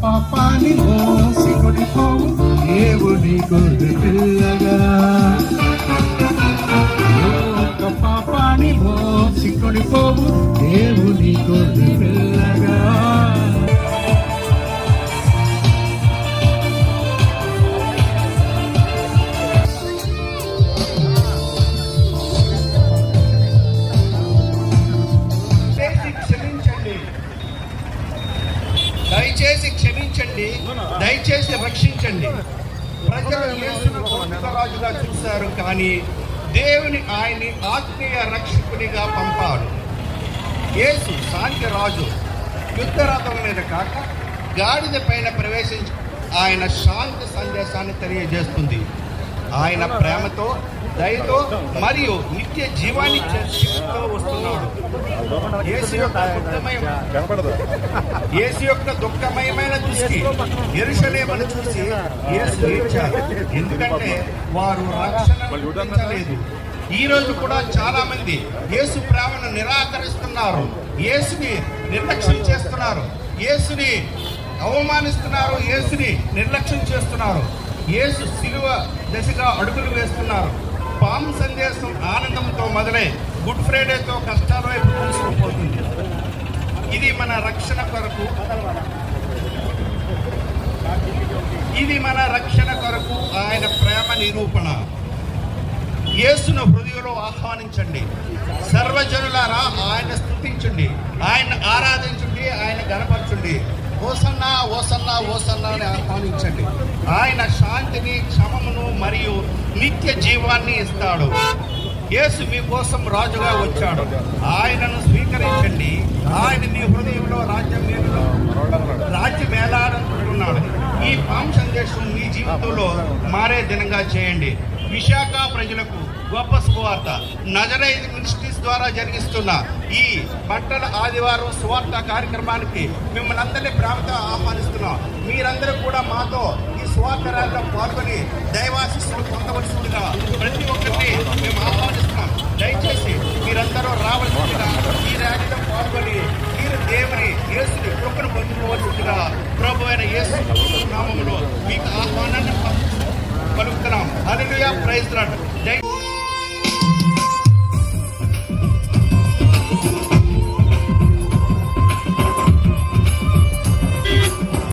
పాపాన్ని మోసి కొనిపోవు దేవుని గొర్రె పిల్లగా, పాపాన్ని మోసి కొనిపోవు దేవుని గొర్రె పిల్లగా. దయచేసి క్షమించండి, దయచేసి రక్షించండి. ప్రజలు యేసును రాజుగా చూశారు, కానీ దేవుని ఆయన్ని ఆత్మీయ రక్షకునిగా పంపాడు. యేసు శాంతి రాజు యుద్ధరథం మీద కాక గాడిద పైన ప్రవేశించి ఆయన శాంతి సందేశాన్ని తెలియజేస్తుంది. ఆయన ప్రేమతో, దయతో మరియు నిత్య జీవాన్ని శక్తితో వస్తున్నాడు. యేసు యొక్క దుఃఖమయమైన దృష్టి యెరూషలేమును చూసి యేసు ఏడ్చారు, ఎందుకంటే వారు రక్షణ పొందలేదు. ఈ రోజు కూడా చాలా మంది యేసు ప్రేమను నిరాకరిస్తున్నారు, యేసుని నిర్లక్ష్యం చేస్తున్నారు, యేసుని అవమానిస్తున్నారు, యేసుని నిర్లక్ష్యం చేస్తున్నారు. యేసు శిలువ దశగా అడుగులు వేస్తున్నారు. పాము సందేశం ఆనందంతో మొదలై గుడ్ ఫ్రైడేతో కష్టాల వైపు తీసుకుపోతుంది. ఇది మన రక్షణ కొరకు ఆయన ప్రేమ నిరూపణ. యేసును హృదయంలో ఆహ్వానించండి. సర్వజనులారా ఆయన స్తుతించండి, ఆయన ఆరాధించండి, ఆయన గణపరచండి. ఓసన్నా ఓసన్నా ఓసన్నా అని ఆహ్వానించండి. ఆయన శాంతిని, క్షమమును మరియు నిత్య జీవాన్ని ఇస్తాడు. యేసు మీకోసం రాజుగా వచ్చాడు. ఆయనను స్వీకరించండి. ఆయన మీ హృదయంలో రాజ్యం ఏలాడుతున్నాడు. ఈ పాము సందేశం మీ జీవితంలో మారే దినంగా చేయండి. విశాఖ ప్రజలకు గొప్ప సువార్త నజరైతు మినిస్ట్రీస్ ద్వారా జరిగిస్తున్న ఈ బట్టల ఆదివారం సువార్త కార్యక్రమానికి మిమ్మల్ని అందరినీ ప్రేమతో ఆహ్వానిస్తున్నాం. మీరందరూ కూడా మాతో ఈ సువార్త ర్యాలీలో పాల్గొని దైవాశీస్సులు పొందవలసిందిగా ప్రతి ఒక్కరిని మేము ఆహ్వానిస్తున్నాం. దయచేసి మీరందరూ రావాల్సిందిగా, ఈ ర్యాలీలో పాల్గొని మీరు దేవుని యేసుని కృపను పొందుకోవాల్సిందిగా ప్రభు అయిన యేసు నామములో మీకు ఆహ్వానాన్ని పలుకుతున్నాం. హల్లెలూయా, ప్రైజ్ ది లార్డ్.